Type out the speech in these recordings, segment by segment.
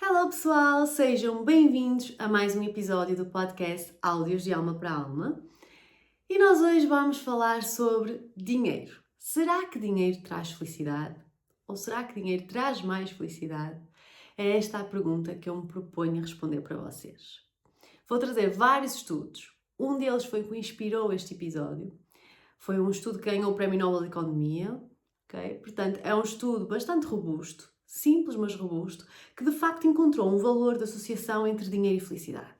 Hello pessoal, sejam bem-vindos a mais um episódio do podcast Áudios de Alma para Alma. E nós hoje vamos falar sobre dinheiro. Será que dinheiro traz felicidade? Ou será que dinheiro traz mais felicidade? É esta a pergunta que eu me proponho a responder para vocês. Vou trazer vários estudos. Um deles foi o que inspirou este episódio. Foi um estudo que ganhou o Prémio Nobel de Economia. Okay? Portanto, é um estudo bastante robusto, simples mas robusto, que de facto encontrou um valor de associação entre dinheiro e felicidade.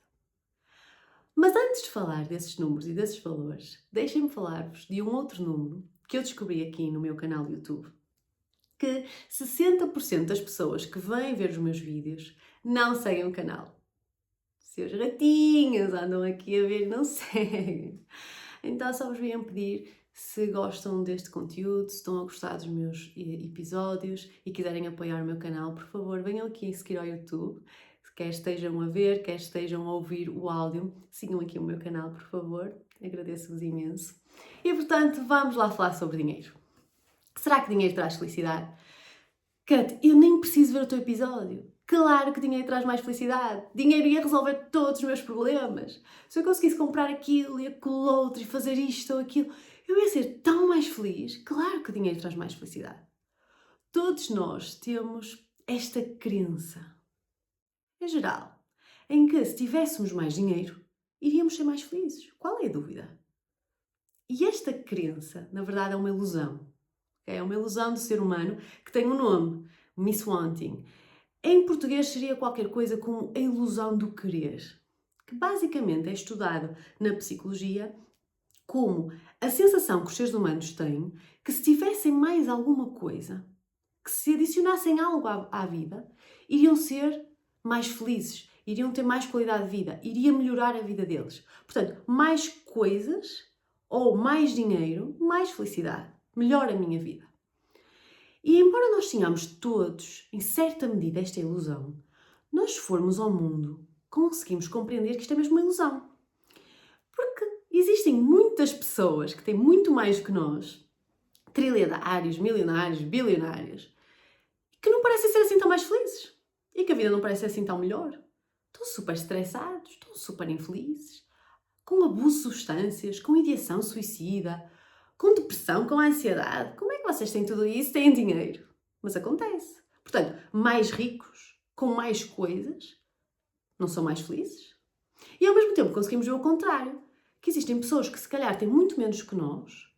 Mas antes de falar desses números e desses valores, deixem-me falar-vos de um outro número que eu descobri aqui no meu canal do YouTube, que 60% das pessoas que vêm ver os meus vídeos não seguem o canal. Seus ratinhos andam aqui a ver e não seguem. Então só vos venho pedir, se gostam deste conteúdo, se estão a gostar dos meus episódios e quiserem apoiar o meu canal, por favor, venham aqui seguir ao YouTube. Quer estejam a ver, quer estejam a ouvir o áudio, sigam aqui o meu canal, por favor. Agradeço-vos imenso. E, portanto, vamos lá falar sobre dinheiro. Será que dinheiro traz felicidade? Kat, eu nem preciso ver o teu episódio. Claro que dinheiro traz mais felicidade. Dinheiro ia resolver todos os meus problemas. Se eu conseguisse comprar aquilo e aquilo outro e fazer isto ou aquilo, eu ia ser tão mais feliz. Claro que dinheiro traz mais felicidade. Todos nós temos esta crença, em geral, em que se tivéssemos mais dinheiro, iríamos ser mais felizes. Qual é a dúvida? E esta crença, na verdade, é uma ilusão. É uma ilusão do ser humano que tem um nome, Miss Wanting. Em português seria qualquer coisa como a ilusão do querer, que basicamente é estudado na psicologia como a sensação que os seres humanos têm que se tivessem mais alguma coisa, que se adicionassem algo à vida, iriam ser mais felizes, iriam ter mais qualidade de vida, iria melhorar a vida deles. Portanto, mais coisas ou mais dinheiro, mais felicidade, melhor a minha vida. E embora nós tenhamos todos, em certa medida, esta ilusão, nós se formos ao mundo, conseguimos compreender que isto é mesmo uma ilusão. Porque existem muitas pessoas que têm muito mais que nós, trilhardários, milionários, bilionários, que não parecem ser assim tão mais felizes. E que a vida não parece ser assim tão melhor. Estão super estressados, estão super infelizes, com abuso de substâncias, com ideação suicida, com depressão, com ansiedade. Como é que vocês têm tudo isso e têm dinheiro? Mas acontece. Portanto, mais ricos, com mais coisas, não são mais felizes? E ao mesmo tempo conseguimos ver o contrário. Que existem pessoas que se calhar têm muito menos que nós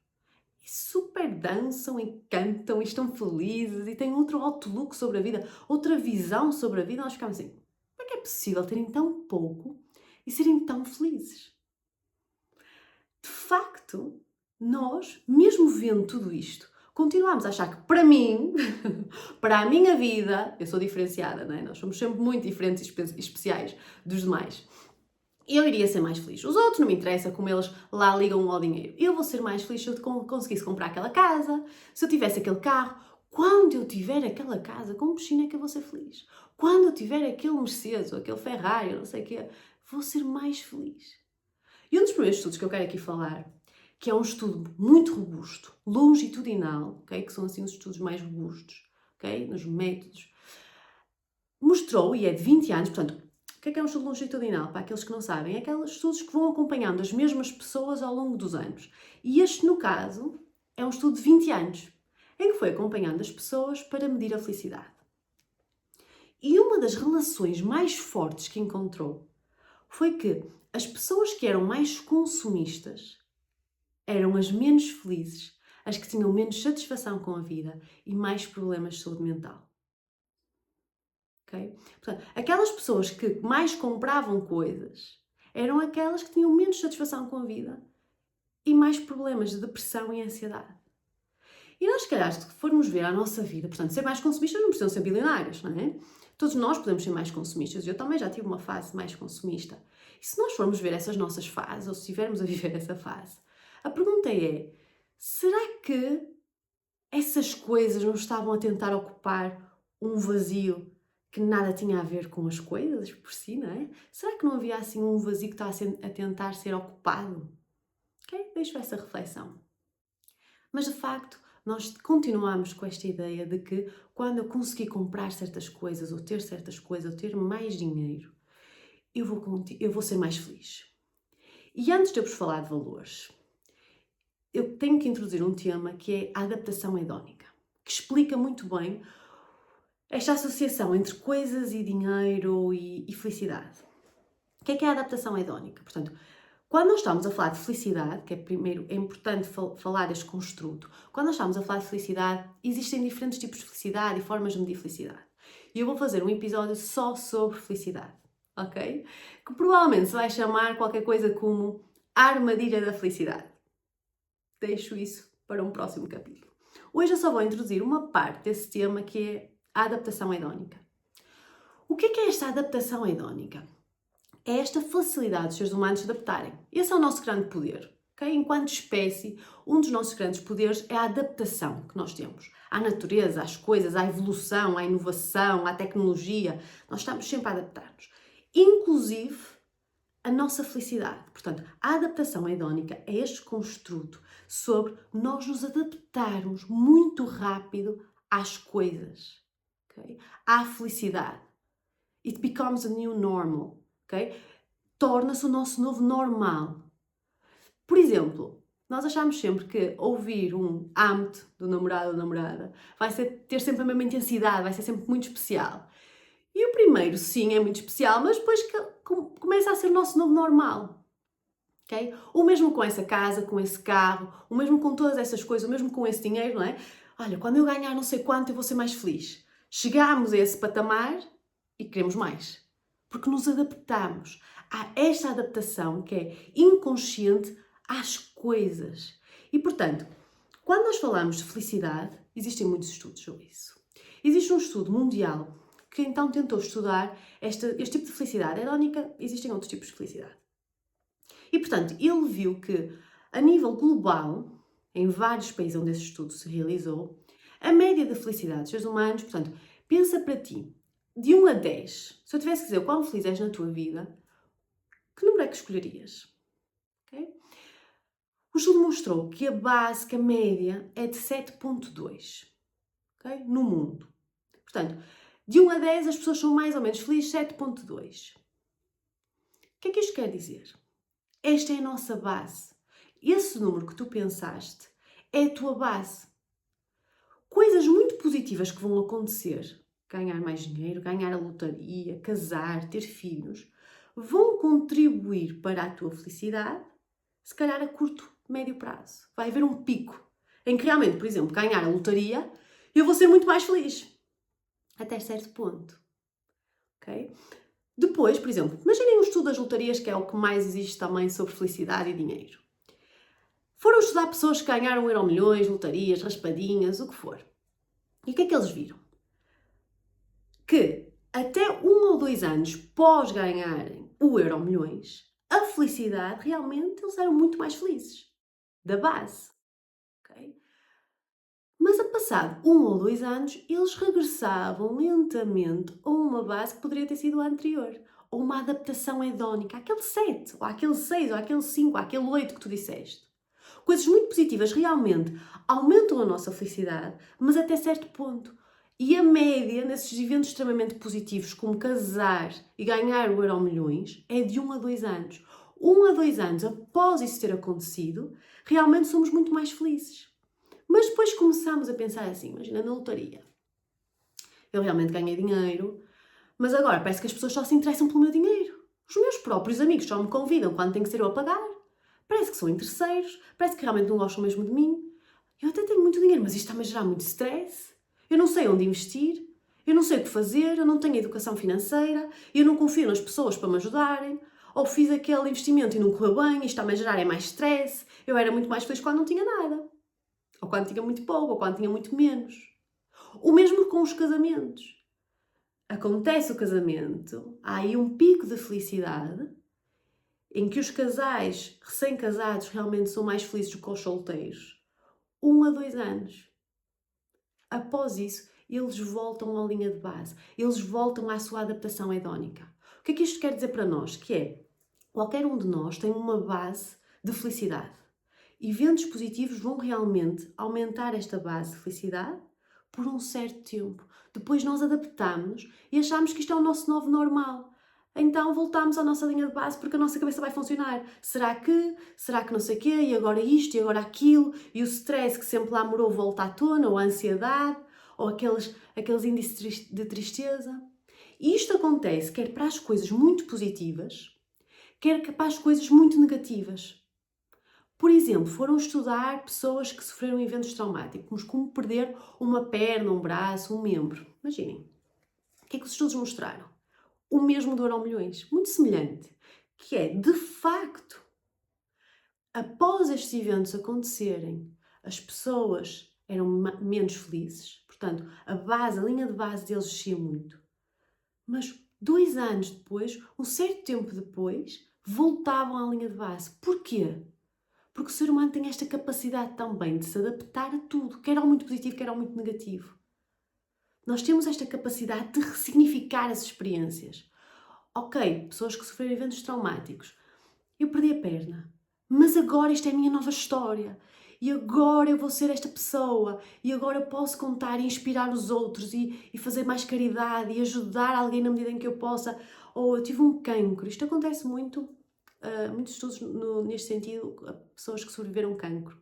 e super dançam e cantam e estão felizes e têm outro outlook sobre a vida, outra visão sobre a vida. Nós ficamos assim, como é que é possível terem tão pouco e serem tão felizes? De facto, nós, mesmo vendo tudo isto, continuamos a achar que para mim, para a minha vida, eu sou diferenciada, não é? Nós somos sempre muito diferentes e especiais dos demais. Eu iria ser mais feliz. Os outros não me interessa como eles lá ligam ao dinheiro. Eu vou ser mais feliz se eu conseguisse comprar aquela casa, se eu tivesse aquele carro. Quando eu tiver aquela casa com piscina é que eu vou ser feliz. Quando eu tiver aquele Mercedes ou aquele Ferrari, não sei o quê, vou ser mais feliz. E um dos primeiros estudos que eu quero aqui falar, que é um estudo muito robusto, longitudinal, okay? Que são assim os estudos mais robustos, okay? Nos métodos, mostrou, e é de 20 anos, portanto, o que é um estudo longitudinal? Para aqueles que não sabem, é aqueles estudos que vão acompanhando as mesmas pessoas ao longo dos anos. E este, no caso, é um estudo de 20 anos, em que foi acompanhando as pessoas para medir a felicidade. E uma das relações mais fortes que encontrou foi que as pessoas que eram mais consumistas eram as menos felizes, as que tinham menos satisfação com a vida e mais problemas de saúde mental. Okay? Portanto, aquelas pessoas que mais compravam coisas eram aquelas que tinham menos satisfação com a vida e mais problemas de depressão e ansiedade. E nós, se calhar, se formos ver a nossa vida, portanto, ser mais consumistas não precisam ser bilionários, não é? Todos nós podemos ser mais consumistas. Eu também já tive uma fase mais consumista. E se nós formos ver essas nossas fases, ou se estivermos a viver essa fase, a pergunta é, será que essas coisas não estavam a tentar ocupar um vazio que nada tinha a ver com as coisas por si, não é? Será que não havia assim um vazio que estava a tentar ser ocupado? Ok? Deixo essa reflexão. Mas de facto, nós continuamos com esta ideia de que quando eu conseguir comprar certas coisas, ou ter certas coisas, ou ter mais dinheiro, eu vou ser mais feliz. E antes de eu vos falar de valores, eu tenho que introduzir um tema que é a adaptação hedónica, que explica muito bem esta associação entre coisas e dinheiro e felicidade. O que é a adaptação hedónica? Portanto, quando nós estamos a falar de felicidade, que é importante falar deste construto, quando nós estamos a falar de felicidade, existem diferentes tipos de felicidade e formas de medir felicidade. E eu vou fazer um episódio só sobre felicidade, ok? Que provavelmente se vai chamar qualquer coisa como a armadilha da felicidade. Deixo isso para um próximo capítulo. Hoje eu só vou introduzir uma parte desse tema que é a adaptação hedónica. O que é esta adaptação hedónica? É esta facilidade dos seres humanos se adaptarem. Esse é o nosso grande poder. Okay? Enquanto espécie, um dos nossos grandes poderes é a adaptação que nós temos à natureza, às coisas, à evolução, à inovação, à tecnologia. Nós estamos sempre a adaptar-nos. Inclusive a nossa felicidade. Portanto, a adaptação hedónica é este construto sobre nós nos adaptarmos muito rápido às coisas, okay? À felicidade. It becomes a new normal, ok? Torna-se o nosso novo normal. Por exemplo, nós achamos sempre que ouvir um amo-te do namorado ou namorada vai ter sempre a mesma intensidade, vai ser sempre muito especial. E o primeiro, sim, é muito especial, mas depois começa a ser o nosso novo normal. Okay? O mesmo com essa casa, com esse carro, o mesmo com todas essas coisas, o mesmo com esse dinheiro, não é? Olha, quando eu ganhar não sei quanto, eu vou ser mais feliz. Chegámos a esse patamar e queremos mais. Porque nos adaptamos. Há esta adaptação que é inconsciente às coisas. E, portanto, quando nós falamos de felicidade, existem muitos estudos sobre isso. Existe um estudo mundial que então tentou estudar este tipo de felicidade hedónica. Existem outros tipos de felicidade. E, portanto, ele viu que, a nível global, em vários países onde esse estudo se realizou, a média da felicidade dos seres humanos, portanto, pensa para ti, de 1 a 10, se eu tivesse que dizer o quão feliz és na tua vida, que número é que escolherias? Okay? O estudo mostrou que a média é de 7,2, okay? No mundo. Portanto, de 1 a 10 as pessoas são mais ou menos felizes, 7,2. O que é que isto quer dizer? Esta é a nossa base. Esse número que tu pensaste é a tua base. Coisas muito positivas que vão acontecer, ganhar mais dinheiro, ganhar a lotaria, casar, ter filhos, vão contribuir para a tua felicidade, se calhar a curto, médio prazo. Vai haver um pico em que realmente, por exemplo, ganhar a lotaria, eu vou ser muito mais feliz. Até certo ponto. Ok? Depois, por exemplo, imaginem um estudo das lotarias, que é o que mais existe também sobre felicidade e dinheiro. Foram estudar pessoas que ganharam Euromilhões, lotarias, raspadinhas, o que for. E o que é que eles viram? Que até 1 ou 2 anos pós ganharem o Euromilhões, a felicidade, realmente, eles eram muito mais felizes. Da base. Okay? Mas a passado 1 ou 2 anos, eles regressavam lentamente a uma base que poderia ter sido a anterior. Ou uma adaptação hedónica, aquele 7, ou aquele 6, ou aquele 5, ou aquele 8 que tu disseste. Coisas muito positivas realmente aumentam a nossa felicidade, mas até certo ponto. E a média, nesses eventos extremamente positivos, como casar e ganhar o Euromilhões, é de 1 a 2 anos. 1 a 2 anos após isso ter acontecido, realmente somos muito mais felizes. Mas depois começamos a pensar assim, imagina na lotaria. Eu realmente ganhei dinheiro, mas agora parece que as pessoas só se interessam pelo meu dinheiro. Os meus próprios amigos só me convidam quando tem que ser eu a pagar. Parece que são interesseiros, parece que realmente não gostam mesmo de mim. Eu até tenho muito dinheiro, mas isto está-me a gerar muito stress. Eu não sei onde investir, eu não sei o que fazer, eu não tenho educação financeira, eu não confio nas pessoas para me ajudarem. Ou fiz aquele investimento e não correu bem, isto está-me a gerar mais stress. Eu era muito mais feliz quando não tinha nada. Ou quando tinha muito pouco, ou quando tinha muito menos. O mesmo com os casamentos. Acontece o casamento, há aí um pico de felicidade, em que os casais recém-casados realmente são mais felizes do que os solteiros. 1 a 2 anos. Após isso, eles voltam à linha de base. Eles voltam à sua adaptação hedónica. O que é que isto quer dizer para nós? Que é, qualquer um de nós tem uma base de felicidade. eventos positivos vão realmente aumentar esta base de felicidade por um certo tempo. Depois nós adaptamos e achamos que isto é o nosso novo normal. Então voltamos à nossa linha de base porque a nossa cabeça vai funcionar. Será que não sei o quê, e agora isto, e agora aquilo, e o stress que sempre lá morou volta à tona, ou a ansiedade, ou aqueles índices de tristeza. E isto acontece quer para as coisas muito positivas, quer para as coisas muito negativas. Por exemplo, foram estudar pessoas que sofreram eventos traumáticos, como perder uma perna, um braço, um membro. Imaginem. O que é que os estudos mostraram? O mesmo do Euromilhões, muito semelhante, que é, de facto, após estes eventos acontecerem, as pessoas eram menos felizes, portanto, a linha de base deles descia muito. Mas 2 anos depois, um certo tempo depois, voltavam à linha de base. Porquê? Porque o ser humano tem esta capacidade também de se adaptar a tudo, quer ao muito positivo, quer ao muito negativo. Nós temos esta capacidade de ressignificar as experiências. Ok, pessoas que sofreram eventos traumáticos. Eu perdi a perna, mas agora isto é a minha nova história. E agora eu vou ser esta pessoa. E agora eu posso contar e inspirar os outros e fazer mais caridade e ajudar alguém na medida em que eu possa. Ou eu tive um cancro. Isto acontece muito, muitos estudos neste sentido, a pessoas que sobreviveram cancro.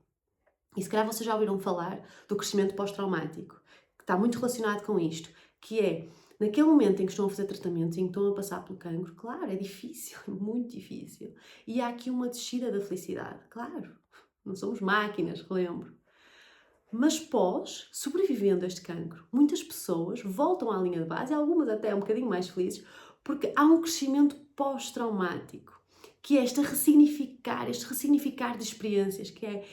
E se calhar vocês já ouviram falar do crescimento pós-traumático, que está muito relacionado com isto, que é, naquele momento em que estão a fazer tratamento, em que estão a passar pelo cancro, claro, é difícil, muito difícil. E há aqui uma descida da felicidade, claro, não somos máquinas, relembro. Mas pós, sobrevivendo a este cancro, muitas pessoas voltam à linha de base, e algumas até um bocadinho mais felizes, porque há um crescimento pós-traumático, que é este ressignificar de experiências, que é...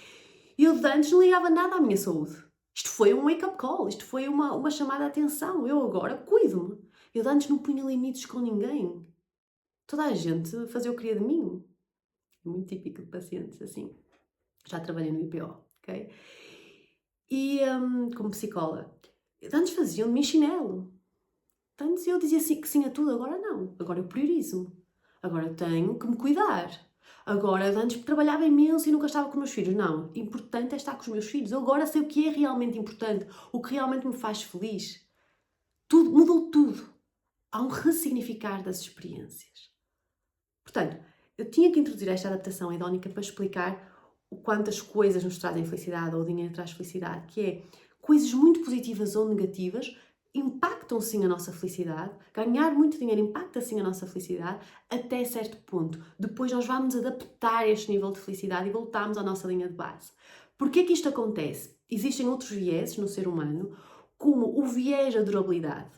Eu de antes não ligava nada à minha saúde. Isto foi um wake-up call, isto foi uma chamada de atenção. Eu agora cuido-me. Eu de antes não punha limites com ninguém. Toda a gente fazia o que queria de mim. Muito típico de pacientes, assim. Já trabalhei no IPO, ok? E como psicóloga. De antes faziam de mim chinelo. De antes eu dizia que sim a tudo, agora não. Agora eu priorizo. Agora eu tenho que me cuidar. Agora, antes trabalhava imenso e nunca estava com os meus filhos. Não, importante é estar com os meus filhos. Eu agora sei o que é realmente importante, o que realmente me faz feliz. Tudo, mudou tudo. Há um ressignificar das experiências. Portanto, eu tinha que introduzir esta adaptação hedónica para explicar o quanto as coisas nos trazem felicidade, ou o dinheiro traz felicidade, que é coisas muito positivas ou negativas impactam sim a nossa felicidade. Ganhar muito dinheiro impacta sim a nossa felicidade até certo ponto. Depois nós vamos adaptar este nível de felicidade e voltamos à nossa linha de base. Porquê que isto acontece? Existem outros vieses no ser humano, como o viés da durabilidade.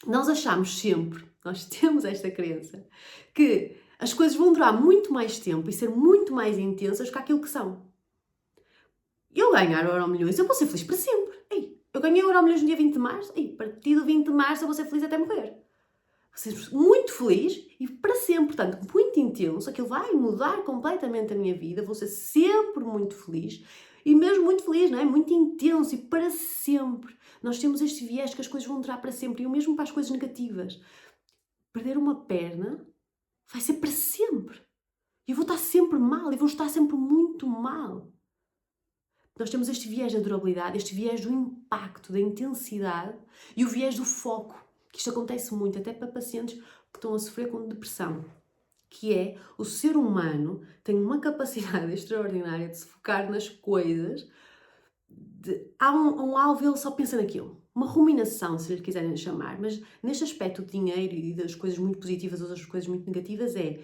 Nós achamos sempre, nós temos esta crença, que as coisas vão durar muito mais tempo e ser muito mais intensas que aquilo que são. Eu ganhar Euromilhões, eu vou ser feliz para sempre. Ei, eu ganhei Euromilhões no dia 20 de março, e a partir do 20 de março eu vou ser feliz até morrer. Vou ser muito feliz e para sempre, portanto, muito intenso. Aquilo vai mudar completamente a minha vida, vou ser sempre muito feliz. E mesmo muito feliz, não é? Muito intenso e para sempre. Nós temos este viés que as coisas vão durar para sempre, e o mesmo para as coisas negativas. Perder uma perna vai ser para sempre. E eu vou estar sempre mal, e vou estar sempre muito mal. Nós temos este viés da durabilidade, este viés do impacto, da intensidade e o viés do foco, que isto acontece muito até para pacientes que estão a sofrer com depressão, que é o ser humano tem uma capacidade extraordinária de se focar nas coisas, há um alvo e ele só pensa naquilo. Uma ruminação, se lhe quiserem chamar, mas neste aspecto do dinheiro e das coisas muito positivas ou das coisas muito negativas é,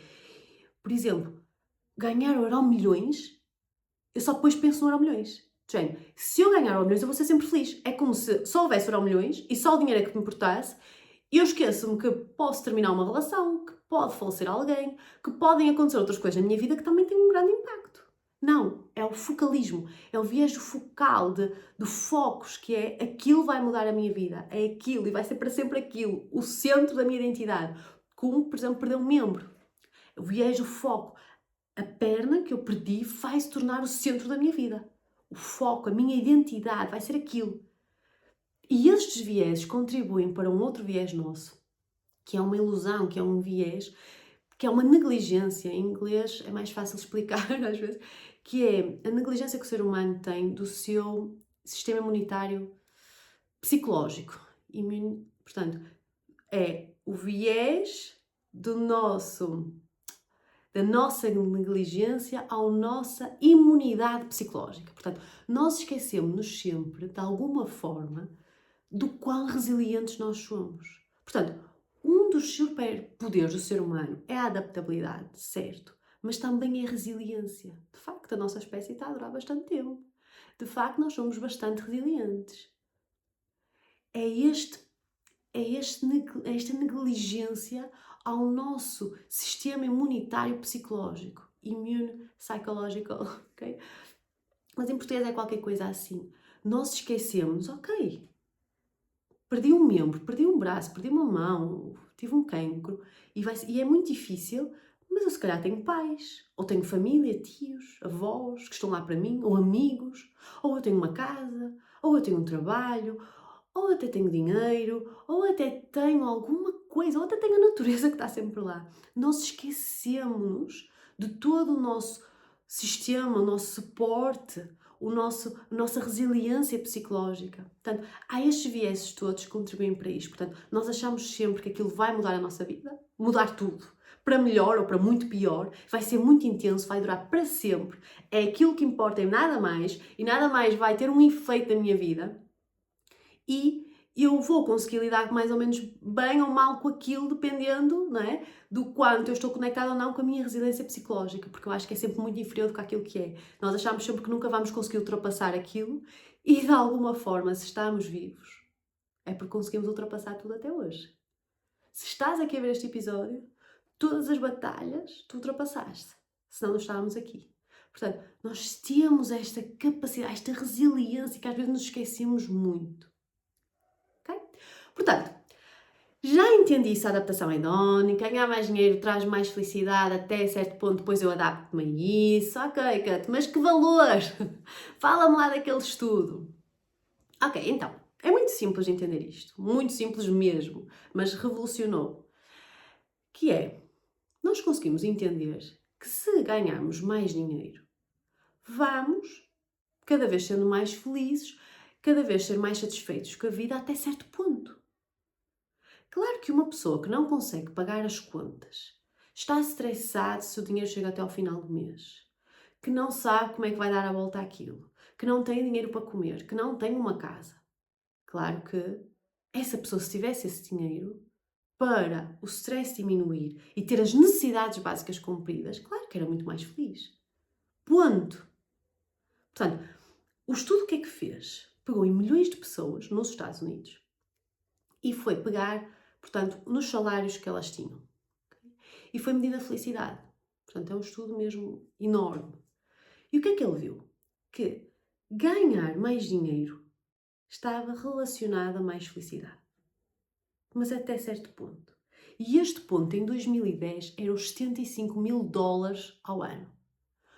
por exemplo, ganhar Euromilhões, eu só depois penso no Euromilhões. Gente, se eu ganhar Euromilhões, eu vou ser sempre feliz. É como se só houvesse Euromilhões e só o dinheiro é que me importasse. E eu esqueço-me que posso terminar uma relação, que pode falecer alguém, que podem acontecer outras coisas na minha vida que também têm um grande impacto. Não, é o focalismo, é o viés focal, de focos, que é aquilo vai mudar a minha vida, é aquilo e vai ser para sempre aquilo, o centro da minha identidade. Como, por exemplo, perder um membro. O viés do foco. A perna que eu perdi vai se tornar o centro da minha vida. O foco, a minha identidade vai ser aquilo. E estes vieses contribuem para um outro viés nosso, que é uma ilusão, que é um viés que é uma negligência, em inglês é mais fácil explicar às vezes, que é a negligência que o ser humano tem do seu sistema imunitário psicológico. Portanto, é o viés da nossa negligência à nossa imunidade psicológica. Portanto, nós esquecemos-nos sempre, de alguma forma, do quão resilientes nós somos. Portanto, um dos superpoderes do ser humano é a adaptabilidade, certo? Mas também é a resiliência. De facto, a nossa espécie está a durar bastante tempo. De facto, nós somos bastante resilientes. É esta negligência ao nosso sistema imunitário psicológico. Immune psychological, ok? Mas em português é qualquer coisa assim. Nós esquecemos, ok, perdi um membro, perdi um braço, perdi uma mão, tive um cancro e é muito difícil, mas eu se calhar tenho pais, ou tenho família, tios, avós que estão lá para mim, ou amigos, ou eu tenho uma casa, ou eu tenho um trabalho, ou até tenho dinheiro, ou até tenho alguma coisa, ou até tenho a natureza que está sempre lá. Nós esquecemos de todo o nosso sistema, o nosso suporte, a nossa resiliência psicológica. Portanto, há estes vieses todos que contribuem para isto. Portanto, nós achamos sempre que aquilo vai mudar a nossa vida, mudar tudo, para melhor ou para muito pior, vai ser muito intenso, vai durar para sempre, é aquilo que importa e nada mais vai ter um efeito na minha vida e eu vou conseguir lidar mais ou menos bem ou mal com aquilo, dependendo, não é, do quanto eu estou conectada ou não com a minha resiliência psicológica, porque eu acho que é sempre muito inferior do que aquilo que é. Nós achamos sempre que nunca vamos conseguir ultrapassar aquilo e, de alguma forma, se estamos vivos, é porque conseguimos ultrapassar tudo até hoje. Se estás aqui a ver este episódio, todas as batalhas tu ultrapassaste, senão não estávamos aqui. Portanto, nós temos esta capacidade, esta resiliência que às vezes nos esquecemos muito. Okay? Portanto, já entendi se a adaptação é hedónica, ganhar mais dinheiro traz mais felicidade até certo ponto, depois eu adapto-me a isso. Ok, Kat, mas que valor? Fala-me lá daquele estudo. Ok, então, é muito simples de entender isto. Muito simples mesmo, mas revolucionou. Que é, nós conseguimos entender que se ganharmos mais dinheiro, vamos cada vez sendo mais felizes, cada vez ser mais satisfeitos com a vida até certo ponto. Claro que uma pessoa que não consegue pagar as contas, está estressado se o dinheiro chega até ao final do mês, que não sabe como é que vai dar a volta àquilo, que não tem dinheiro para comer, que não tem uma casa. Claro que essa pessoa, se tivesse esse dinheiro, para o stress diminuir e ter as necessidades básicas cumpridas, claro que era muito mais feliz. Ponto. Portanto, o estudo o que é que fez? Pegou em milhões de pessoas nos Estados Unidos e foi pegar, portanto, nos salários que elas tinham. E foi medida a felicidade. Portanto, é um estudo mesmo enorme. E o que é que ele viu? Que ganhar mais dinheiro estava relacionado a mais felicidade. Mas até certo ponto. E este ponto, em 2010, era os $75.000 ao ano.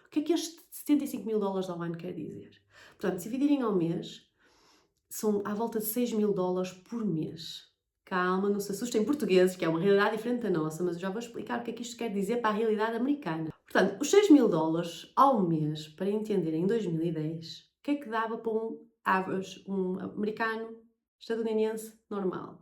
O que é que este $75.000 ao ano quer dizer? Portanto, se dividirem ao mês, são à volta de $6.000 por mês. Calma, não se assustem portugueses, que é uma realidade diferente da nossa, mas eu já vou explicar o que é que isto quer dizer para a realidade americana. Portanto, os $6.000 ao mês, para entender em 2010, o que é que dava para um average, um americano estadunidense normal?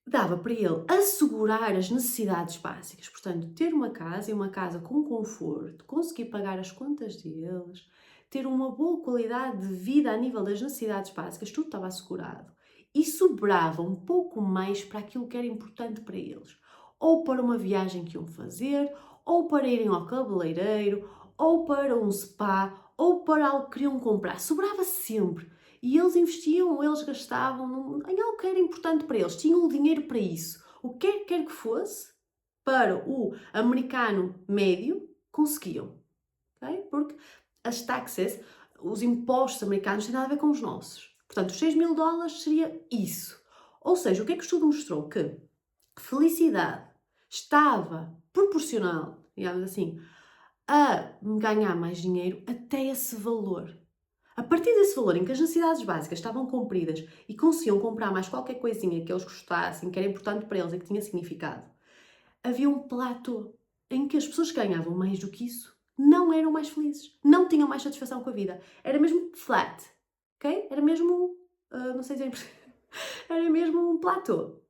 Dava para ele assegurar as necessidades básicas, portanto, ter uma casa e uma casa com conforto, conseguir pagar as contas deles, ter uma boa qualidade de vida a nível das necessidades básicas, tudo estava assegurado. E sobrava um pouco mais para aquilo que era importante para eles. Ou para uma viagem que iam fazer, ou para irem ao cabeleireiro, ou para um spa, ou para algo que queriam comprar. Sobrava sempre. E eles investiam, ou eles gastavam em algo que era importante para eles. Tinham o dinheiro para isso. O que quer que fosse, para o americano médio, conseguiam. Okay? Porque as taxas, os impostos americanos, têm nada a ver com os nossos. Portanto, os $6.000 seria isso. Ou seja, o que é que o estudo mostrou? Que felicidade estava proporcional, digamos assim, a ganhar mais dinheiro até esse valor. A partir desse valor em que as necessidades básicas estavam cumpridas e conseguiam comprar mais qualquer coisinha que eles gostassem, que era importante para eles e que tinha significado, havia um platô em que as pessoas que ganhavam mais do que isso não eram mais felizes, não tinham mais satisfação com a vida. Era mesmo flat, ok? Era mesmo, não sei dizer, era mesmo um platô.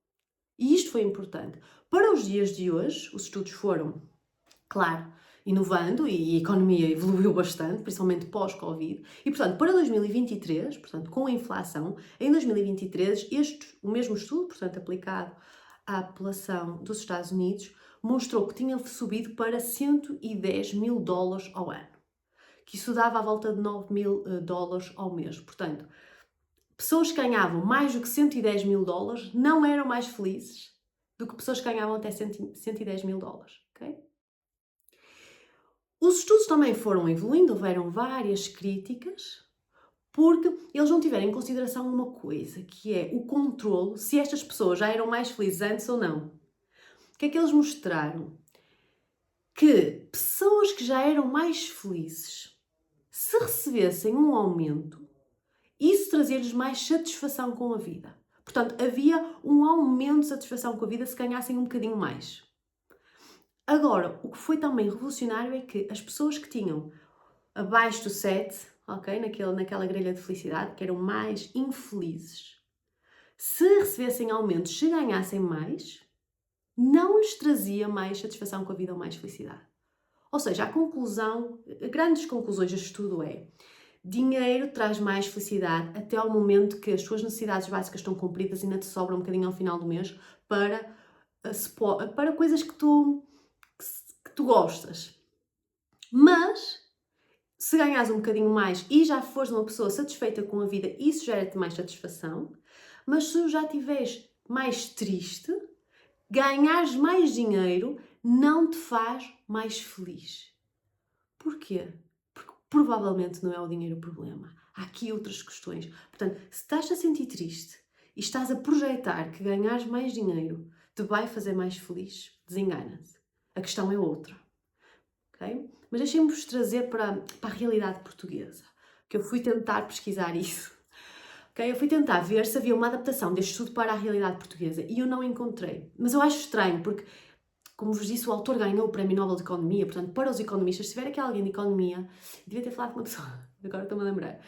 E isto foi importante. Para os dias de hoje, os estudos foram, claro, inovando e a economia evoluiu bastante, principalmente pós-Covid. E, portanto, para 2023, portanto, com a inflação, em 2023, o mesmo estudo, portanto, aplicado à população dos Estados Unidos, mostrou que tinha subido para 110 mil dólares ao ano, que isso dava à volta de 9 mil dólares ao mês. Portanto, pessoas que ganhavam mais do que 110 mil dólares não eram mais felizes do que pessoas que ganhavam até 110 mil dólares, ok? Os estudos também foram evoluindo, houveram várias críticas, porque eles não tiveram em consideração uma coisa, que é o controlo, se estas pessoas já eram mais felizes antes ou não. O que é que eles mostraram? Que pessoas que já eram mais felizes, se recebessem um aumento, isso trazia-lhes mais satisfação com a vida. Portanto, havia um aumento de satisfação com a vida se ganhassem um bocadinho mais. Agora, o que foi também revolucionário é que as pessoas que tinham abaixo do 7, ok, naquela grelha de felicidade, que eram mais infelizes, se recebessem aumentos, se ganhassem mais, não lhes trazia mais satisfação com a vida ou mais felicidade. Ou seja, grandes conclusões deste estudo é: dinheiro traz mais felicidade até ao momento que as suas necessidades básicas estão cumpridas e ainda te sobra um bocadinho ao final do mês para coisas que tu gostas. Mas, se ganhares um bocadinho mais e já fores uma pessoa satisfeita com a vida, isso gera-te mais satisfação. Mas se já estiveres mais triste, ganhares mais dinheiro não te faz mais feliz. Porquê? Porque provavelmente não é o dinheiro o problema. Há aqui outras questões. Portanto, se estás a sentir triste e estás a projetar que ganhares mais dinheiro te vai fazer mais feliz, desengana-te. A questão é outra. Okay? Mas deixem-me-vos trazer para a realidade portuguesa, que eu fui tentar pesquisar isso. Okay? Eu fui tentar ver se havia uma adaptação deste estudo para a realidade portuguesa e eu não encontrei. Mas eu acho estranho, porque, como vos disse, o autor ganhou o Prémio Nobel de Economia, portanto, para os economistas, se tiver aqui alguém de economia, devia ter falado com uma pessoa, agora estou-me a lembrar,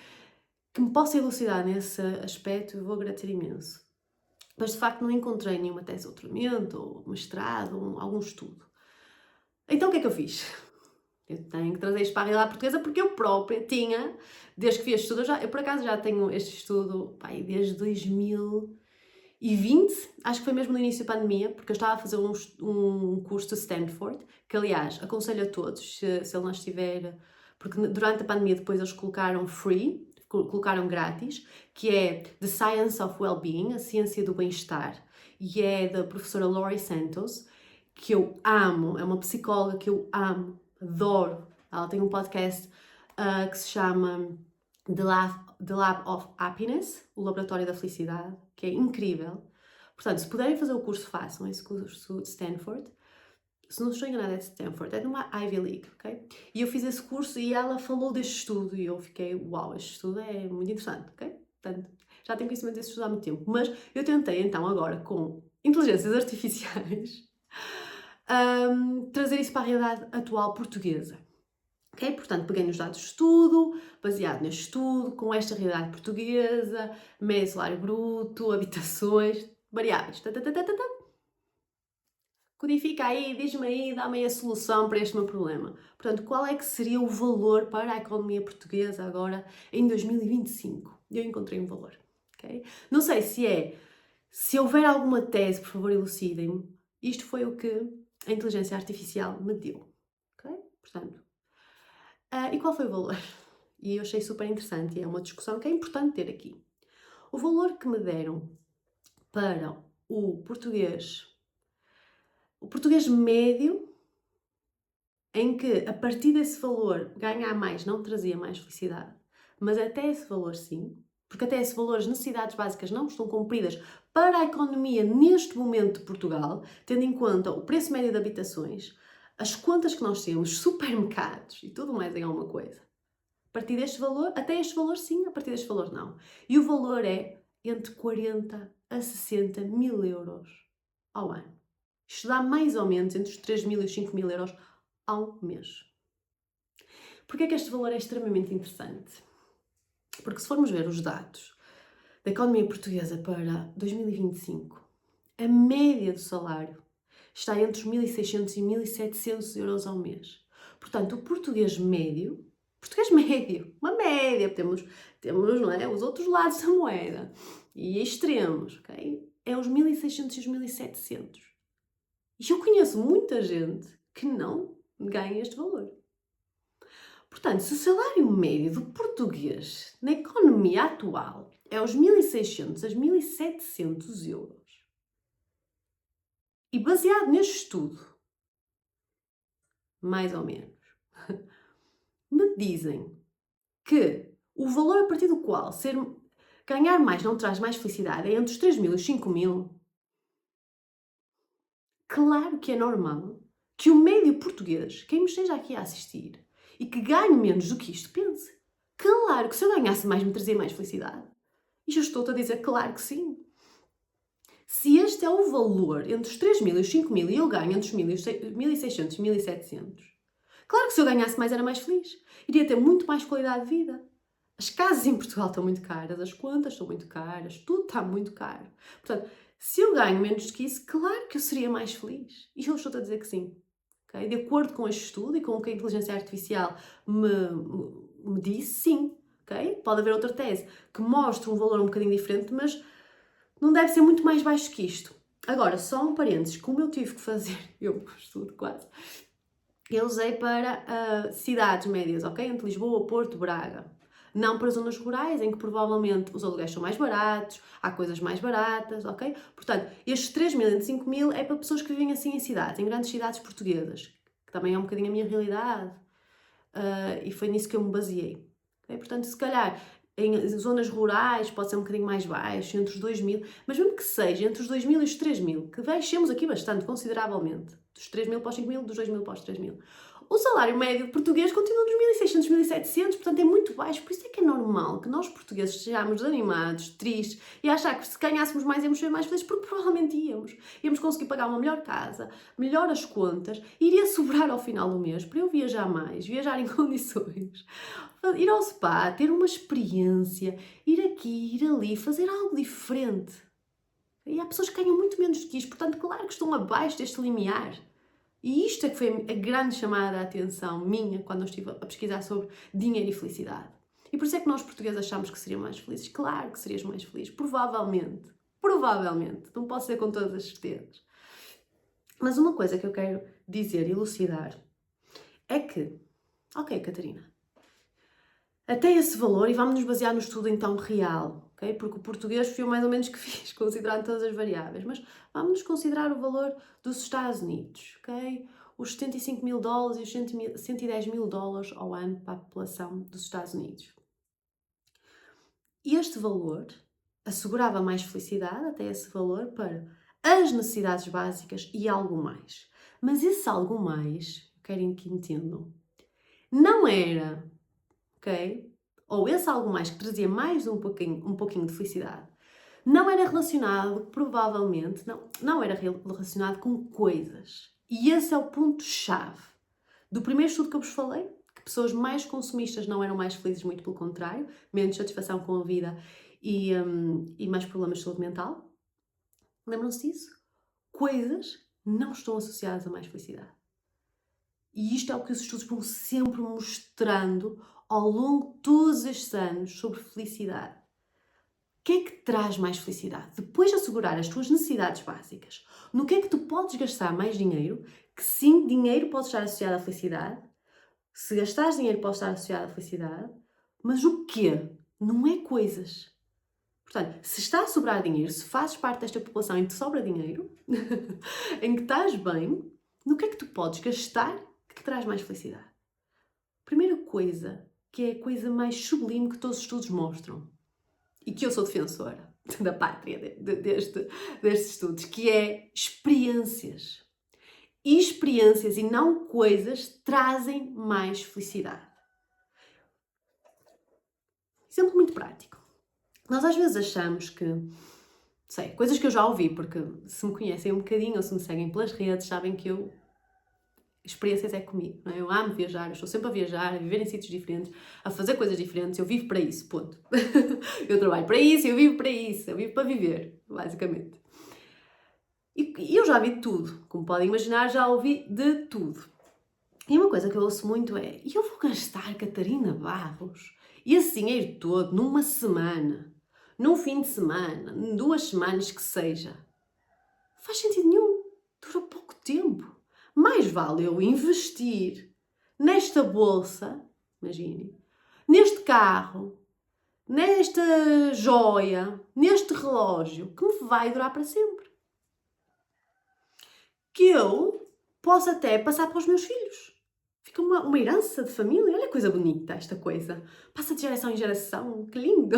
que me possa elucidar nesse aspecto, eu vou agradecer imenso. Mas, de facto, não encontrei nenhuma tese de doutoramento, ou mestrado, ou algum estudo. Então, o que é que eu fiz? Eu tenho que trazer isto para a realidade portuguesa porque eu própria tinha, desde que fiz este estudo, eu por acaso já tenho este estudo desde 2020, acho que foi mesmo no início da pandemia, porque eu estava a fazer um curso de Stanford, que aliás aconselho a todos, se ele não estiver, porque durante a pandemia depois eles colocaram free, colocaram grátis, que é The Science of Wellbeing, a ciência do bem-estar, e é da professora Laurie Santos, que eu amo, é uma psicóloga que eu amo, adoro. Ela tem um podcast que se chama The Lab of Happiness, o Laboratório da Felicidade, que é incrível. Portanto, se puderem fazer o curso, façam esse curso de Stanford. Se não estou enganada, é de Stanford, é de uma Ivy League, ok? E eu fiz esse curso e ela falou deste estudo e eu fiquei, uau, este estudo é muito interessante, ok? Portanto, já tenho conhecimento desse estudo há muito tempo. Mas eu tentei, então, agora, com inteligências artificiais, trazer isso para a realidade atual portuguesa. Okay? Portanto, peguei nos dados de estudo, baseado neste estudo, com esta realidade portuguesa, médio salário bruto, habitações, variáveis. Codifica aí, diz-me aí, dá-me aí a solução para este meu problema. Portanto, qual é que seria o valor para a economia portuguesa agora em 2025? Eu encontrei um valor. Okay? Não sei se houver alguma tese, por favor, elucidem-me. Isto foi o que a inteligência artificial me deu. Okay? Portanto, e qual foi o valor? E eu achei super interessante e é uma discussão que é importante ter aqui. O valor que me deram para o português médio, em que a partir desse valor ganhar mais não trazia mais felicidade, mas até esse valor sim, porque até esse valor as necessidades básicas não estão cumpridas para a economia neste momento de Portugal, tendo em conta o preço médio de habitações, as contas que nós temos, supermercados e tudo mais em alguma coisa. A partir deste valor, até este valor sim, a partir deste valor não. E o valor é entre 40 a 60 mil euros ao ano. Isto dá mais ou menos entre os 3.000 e os 5.000 euros ao mês. Porquê é que este valor é extremamente interessante? Porque se formos ver os dados da economia portuguesa para 2025, a média do salário está entre os 1.600 e 1.700 euros ao mês. Portanto, o português médio, uma média, temos não é, os outros lados da moeda e extremos, ok? É os 1.600 e os 1.700. E eu conheço muita gente que não ganha este valor. Portanto, se o salário médio do português na economia atual é os 1.600 a 1.700 euros, e baseado neste estudo, mais ou menos, me dizem que o valor a partir do qual ganhar mais não traz mais felicidade é entre os 3.000 e os 5.000, claro que é normal que o médio português, quem me esteja aqui a assistir, e que ganhe menos do que isto, pense. Claro que se eu ganhasse mais me trazia mais felicidade. E eu estou-te a dizer claro que sim. Se este é o valor entre os 3.000 e os 5.000 e eu ganho entre os 1.600 e 1.700, claro que se eu ganhasse mais era mais feliz. Iria ter muito mais qualidade de vida. As casas em Portugal estão muito caras, as contas estão muito caras, tudo está muito caro. Portanto, se eu ganho menos do que isso, claro que eu seria mais feliz. E eu estou-te a dizer que sim. Okay? De acordo com este estudo e com o que a inteligência artificial me disse, sim. Okay? Pode haver outra tese que mostre um valor um bocadinho diferente, mas não deve ser muito mais baixo que isto. Agora, só um parênteses, como eu tive que fazer, eu estudo quase, eu usei para cidades médias, ok? Entre Lisboa, Porto, Braga. Não para zonas rurais, em que provavelmente os aluguéis são mais baratos, há coisas mais baratas, ok? Portanto, estes 3.000 entre 5.000 é para pessoas que vivem assim em cidades, em grandes cidades portuguesas, que também é um bocadinho a minha realidade. E foi nisso que eu me baseei. Okay? Portanto, se calhar em zonas rurais pode ser um bocadinho mais baixo, entre os 2.000, mas mesmo que seja entre os 2.000 e os 3.000, que baixemos aqui bastante, consideravelmente, dos 3.000 para os 5.000, dos 2.000 para os 3.000. O salário médio português continua nos 1.600, 1.700, portanto é muito baixo, por isso é que é normal que nós portugueses estejamos desanimados, tristes e achar que se ganhássemos mais íamos ser mais felizes, porque provavelmente íamos conseguir pagar uma melhor casa, melhor as contas, iria sobrar ao final do mês para eu viajar mais, viajar em condições, ir ao spa, ter uma experiência, ir aqui, ir ali, fazer algo diferente. E há pessoas que ganham muito menos do que isto, portanto, claro que estão abaixo deste limiar. E isto é que foi a grande chamada de atenção minha quando eu estive a pesquisar sobre dinheiro e felicidade. E por isso é que nós portugueses achamos que seriam mais felizes. Claro que serias mais feliz, provavelmente. Provavelmente. Não posso dizer com todas as certezas. Mas uma coisa que eu quero dizer e elucidar é que, ok, Catarina, até esse valor, e vamos nos basear no estudo então real, ok? Porque o português foi mais ou menos que fiz, considerando todas as variáveis, mas vamos nos considerar o valor dos Estados Unidos, ok? Os 75 mil dólares e os 110 mil dólares ao ano para a população dos Estados Unidos. Este valor assegurava mais felicidade, até esse valor, para as necessidades básicas e algo mais. Mas esse algo mais, querem que entendam, não era, ok? Ou esse algo mais que trazia mais um pouquinho de felicidade, não era relacionado, provavelmente, não era relacionado com coisas. E esse é o ponto-chave do primeiro estudo que eu vos falei, que pessoas mais consumistas não eram mais felizes, muito pelo contrário, menos satisfação com a vida e mais problemas de saúde mental. Lembram-se disso? Coisas não estão associadas a mais felicidade. E isto é o que os estudos vão sempre mostrando ao longo de todos estes anos sobre felicidade. O que é que traz mais felicidade? Depois de assegurar as tuas necessidades básicas, no que é que tu podes gastar mais dinheiro? Que sim, dinheiro pode estar associado à felicidade. Se gastares dinheiro pode estar associado à felicidade. Mas o quê? Não é coisas. Portanto, se está a sobrar dinheiro, se fazes parte desta população em que te sobra dinheiro, em que estás bem, no que é que tu podes gastar que traz mais felicidade? Primeira coisa, que é a coisa mais sublime que todos os estudos mostram, e que eu sou defensora da pátria destes estudos, que é experiências. E experiências e não coisas trazem mais felicidade. Exemplo muito prático. Nós às vezes achamos que sei, coisas que eu já ouvi, porque se me conhecem um bocadinho ou se me seguem pelas redes, sabem que experiências é comigo, não é? Eu amo viajar, eu estou sempre a viajar, a viver em sítios diferentes, a fazer coisas diferentes, eu vivo para isso, ponto. Eu trabalho para isso, eu vivo para isso, eu vivo para viver, basicamente. E eu já vi tudo, como podem imaginar, já ouvi de tudo. E uma coisa que eu ouço muito é, e eu vou gastar, Catarina Barros, esse dinheiro todo numa semana, num fim de semana, em 2 semanas que seja. Não faz sentido nenhum, dura pouco tempo. Mais vale eu investir nesta bolsa, imagine, neste carro, nesta joia, neste relógio, que me vai durar para sempre. Que eu posso até passar para os meus filhos. Fica uma herança de família. Olha que coisa bonita esta coisa. Passa de geração em geração. Que lindo!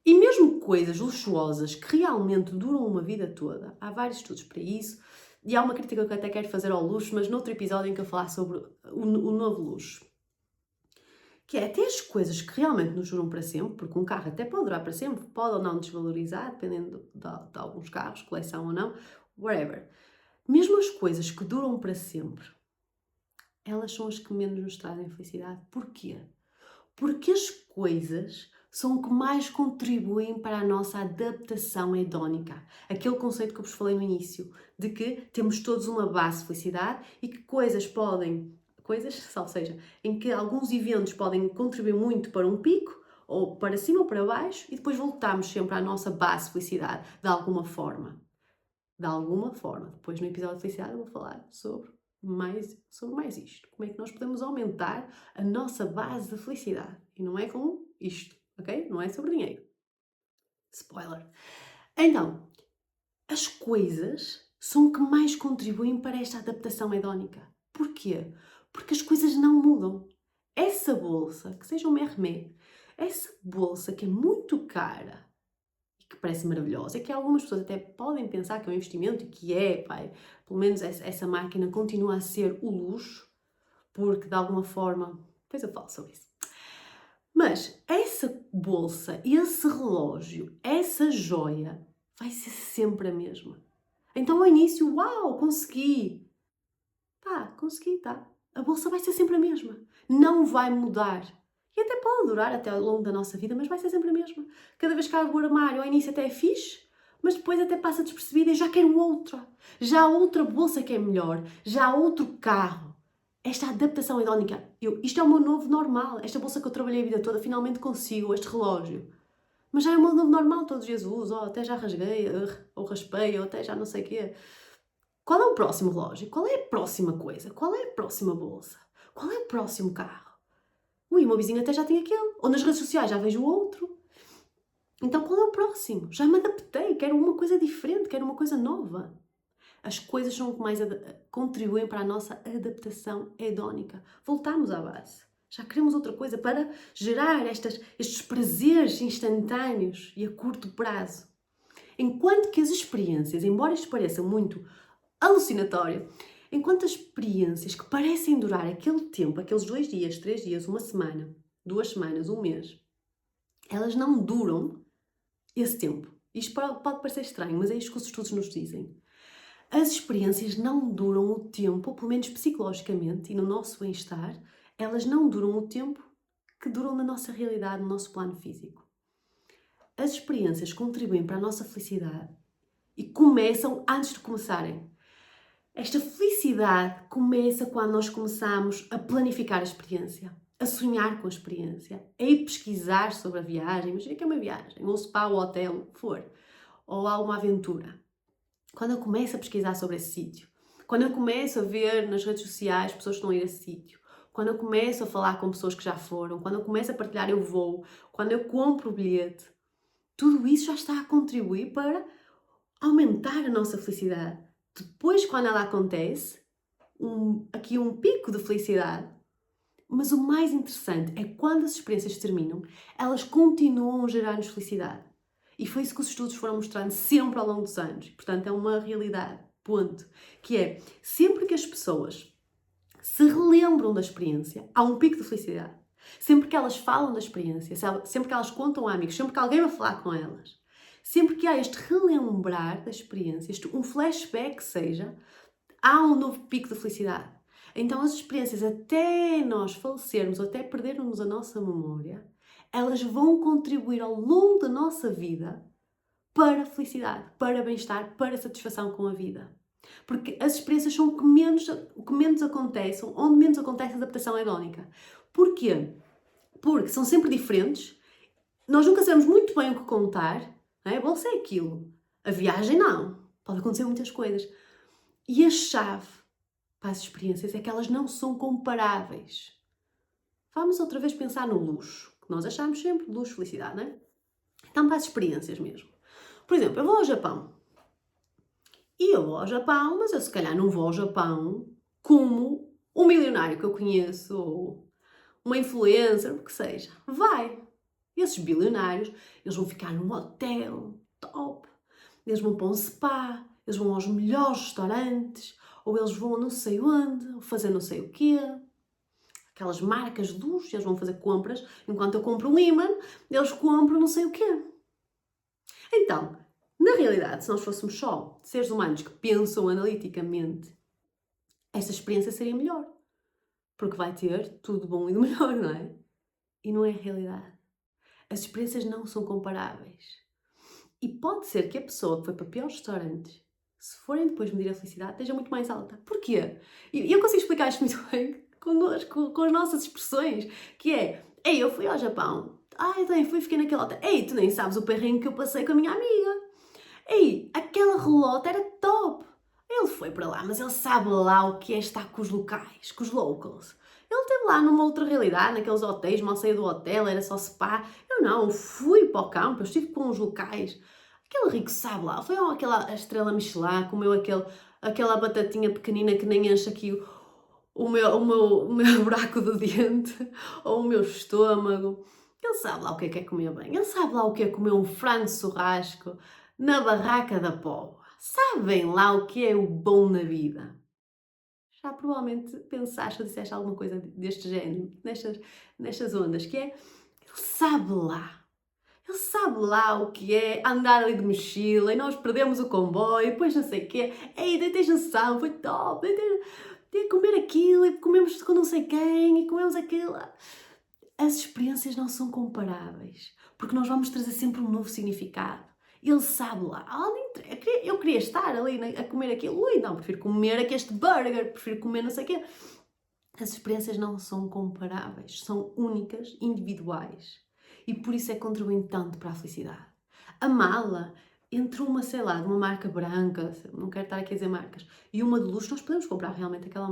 E mesmo coisas luxuosas que realmente duram uma vida toda. Há vários estudos para isso. E há uma crítica que eu até quero fazer ao luxo, mas noutro episódio em que eu falar sobre o novo luxo. Que é até as coisas que realmente nos duram para sempre, porque um carro até pode durar para sempre, pode ou não desvalorizar, dependendo de alguns carros, coleção ou não, whatever. Mesmo as coisas que duram para sempre, elas são as que menos nos trazem felicidade. Porquê? Porque as coisas são o que mais contribuem para a nossa adaptação hedónica. Aquele conceito que eu vos falei no início, de que temos todos uma base de felicidade e que ou seja, em que alguns eventos podem contribuir muito para um pico, ou para cima ou para baixo, e depois voltamos sempre à nossa base de felicidade, de alguma forma. De alguma forma. Depois no episódio de felicidade eu vou falar sobre mais isto. Como é que nós podemos aumentar a nossa base de felicidade. E não é com isto, ok? Não é sobre dinheiro. Spoiler. Então, as coisas são o que mais contribuem para esta adaptação hedónica. Porquê? Porque as coisas não mudam. Essa bolsa, que seja uma Hermès, essa bolsa que é muito cara e que parece maravilhosa, é que algumas pessoas até podem pensar que é um investimento e que é, pai, pelo menos essa máquina continua a ser o luxo, porque de alguma forma, depois eu falo sobre isso. Mas essa bolsa, esse relógio, essa joia vai ser sempre a mesma. Então ao início, uau, consegui. Consegui, tá. A bolsa vai ser sempre a mesma. Não vai mudar. E até pode durar até ao longo da nossa vida, mas vai ser sempre a mesma. Cada vez que abro o armário, ao início até é fixe, mas depois até passa despercebida e já quero outra. Já há outra bolsa que é melhor. Já há outro carro. Esta adaptação hedónica. Isto é o meu novo normal. Esta bolsa que eu trabalhei a vida toda, finalmente consigo. Este relógio. Mas já é o meu novo normal, todos os dias uso. Até já rasguei, ou raspei, ou até já não sei o quê. Qual é o próximo relógio? Qual é a próxima coisa? Qual é a próxima bolsa? Qual é o próximo carro? Ui, o meu vizinho até já tem aquele. Ou nas redes sociais já vejo outro. Então qual é o próximo? Já me adaptei, quero uma coisa diferente, quero uma coisa nova. As coisas são o que mais contribuem para a nossa adaptação hedónica. Voltamos à base. Já queremos outra coisa para gerar estes prazeres instantâneos e a curto prazo. Enquanto que as experiências, embora isto pareça muito alucinatório, enquanto as experiências que parecem durar aquele tempo, aqueles 2 dias, 3 dias, uma semana, 2 semanas, um mês, elas não duram esse tempo. Isto pode parecer estranho, mas é isto que os estudos nos dizem. As experiências não duram o tempo, pelo menos psicologicamente e no nosso bem-estar, elas não duram o tempo que duram na nossa realidade, no nosso plano físico. As experiências contribuem para a nossa felicidade e começam antes de começarem. Esta felicidade começa quando nós começamos a planificar a experiência, a sonhar com a experiência, a ir pesquisar sobre a viagem. Imagina que é uma viagem, ou spa, ou hotel, o que for, ou há uma aventura. Quando eu começo a pesquisar sobre esse sítio, quando eu começo a ver nas redes sociais pessoas que estão a ir a esse sítio, quando eu começo a falar com pessoas que já foram, quando eu começo a partilhar eu vou, quando eu compro o bilhete, tudo isso já está a contribuir para aumentar a nossa felicidade. Depois, quando ela acontece, aqui um pico de felicidade, mas o mais interessante é que quando as experiências terminam, elas continuam a gerar-nos felicidade. E foi isso que os estudos foram mostrando sempre ao longo dos anos. Portanto, é uma realidade, ponto. Que é, sempre que as pessoas se relembram da experiência, há um pico de felicidade. Sempre que elas falam da experiência, sempre que elas contam a amigos, sempre que alguém vai falar com elas, sempre que há este relembrar da experiência, um flashback seja, há um novo pico de felicidade. Então as experiências, até nós falecermos ou até perdermos a nossa memória, elas vão contribuir ao longo da nossa vida para a felicidade, para bem-estar, para a satisfação com a vida. Porque as experiências são o que menos acontece, onde menos acontece a adaptação hedónica. Porquê? Porque são sempre diferentes, nós nunca sabemos muito bem o que contar, não é? A bolsa é aquilo, a viagem não, pode acontecer muitas coisas. E a chave para as experiências é que elas não são comparáveis. Vamos outra vez pensar no luxo, que nós achamos sempre luxo, felicidade, não é? Então para as experiências mesmo. Por exemplo, eu vou ao Japão. E eu vou ao Japão, mas eu se calhar não vou ao Japão como um milionário que eu conheço, ou uma influencer, o que seja. Vai. Esses bilionários, eles vão ficar num hotel top, eles vão para um spa, eles vão aos melhores restaurantes, ou eles vão não sei onde, ou fazer não sei o quê. Aquelas marcas de luxo, eles vão fazer compras, enquanto eu compro um imã, eles compram não sei o quê. Então, na realidade, se nós fôssemos só seres humanos que pensam analiticamente, essa experiência seria melhor. Porque vai ter tudo bom e do melhor, não é? E não é a realidade. As experiências não são comparáveis. E pode ser que a pessoa que foi para piores restaurantes, se forem depois medir a felicidade, esteja muito mais alta. Porquê? E eu consigo explicar isto muito bem com as nossas expressões, que é, ei, eu fui ao Japão, eu também fui, fiquei naquele hotel, ei, tu nem sabes o perrengue que eu passei com a minha amiga, ei, aquela relota era top, ele foi para lá, mas ele sabe lá o que é estar com os locais, com os locals. Ele esteve lá numa outra realidade, naqueles hotéis, mal saía do hotel, era só spa. Eu não, fui para o campo, eu estive com os locais. Aquele rico sabe lá, foi aquela estrela Michelin, comeu aquela batatinha pequenina que nem enche aqui o meu buraco do dente, ou o meu estômago. Ele sabe lá o que é comer bem. Ele sabe lá o que é comer um frango de churrasco na barraca da Póvoa. Sabem lá o que é o bom na vida. Já provavelmente pensaste ou disseste alguma coisa deste género, nestas ondas, que é, ele sabe lá. Ele sabe lá o que é andar ali de mochila e nós perdemos o comboio, e depois não sei o quê. Ei, tens noção, foi top, de comer aquilo e comemos com não sei quem e comemos aquilo. As experiências não são comparáveis, porque nós vamos trazer sempre um novo significado. Ele sabe lá, eu queria estar ali a comer aquilo, não, prefiro comer aqui este burger, prefiro comer não sei o quê. As experiências não são comparáveis, são únicas, individuais. E por isso é que contribuem tanto para a felicidade. A mala, entre uma, sei lá, de uma marca branca, não quero estar aqui a dizer marcas, e uma de luxo, nós podemos comprar realmente aquela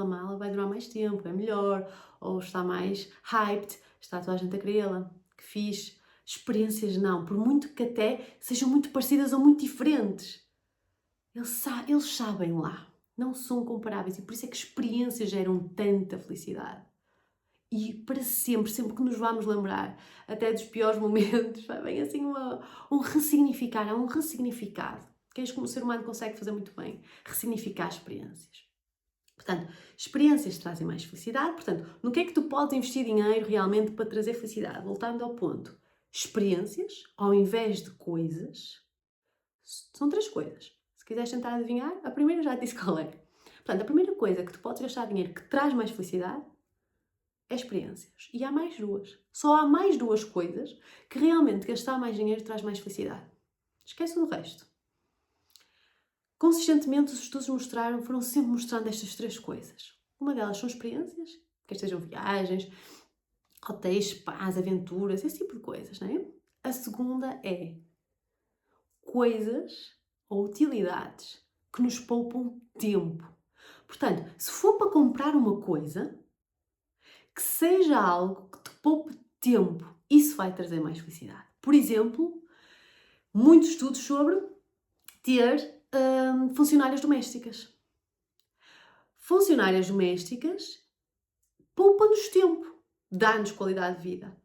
mala, vai durar mais tempo, é melhor, ou está mais hyped, está toda a gente a querê-la, que fixe. Experiências não, por muito que até sejam muito parecidas ou muito diferentes. Eles sabem lá, não são comparáveis, e por isso é que experiências geram tanta felicidade. E para sempre, sempre que nos vamos lembrar, até dos piores momentos, vem assim um ressignificar, há um ressignificado, que é isso que o ser humano consegue fazer muito bem, ressignificar experiências. Portanto, experiências trazem mais felicidade, portanto, no que é que tu podes investir dinheiro realmente para trazer felicidade? Voltando ao ponto, experiências, ao invés de coisas, são 3 coisas. Se quiseres tentar adivinhar, a primeira já te disse qual é. Portanto, a primeira coisa que tu podes gastar dinheiro que traz mais felicidade é experiências. E há mais 2. Só há mais 2 coisas que realmente gastar mais dinheiro traz mais felicidade. Esquece do resto. Consistentemente, os estudos foram sempre mostrando estas 3 coisas. Uma delas são experiências, quer sejam viagens, hotéis, spas, aventuras, esse tipo de coisas, não é? A segunda é coisas ou utilidades que nos poupam tempo. Portanto, se for para comprar uma coisa, que seja algo que te poupe tempo, isso vai trazer mais felicidade. Por exemplo, muitos estudos sobre ter funcionárias domésticas. Funcionárias domésticas poupa-nos tempo, dá-nos qualidade de vida.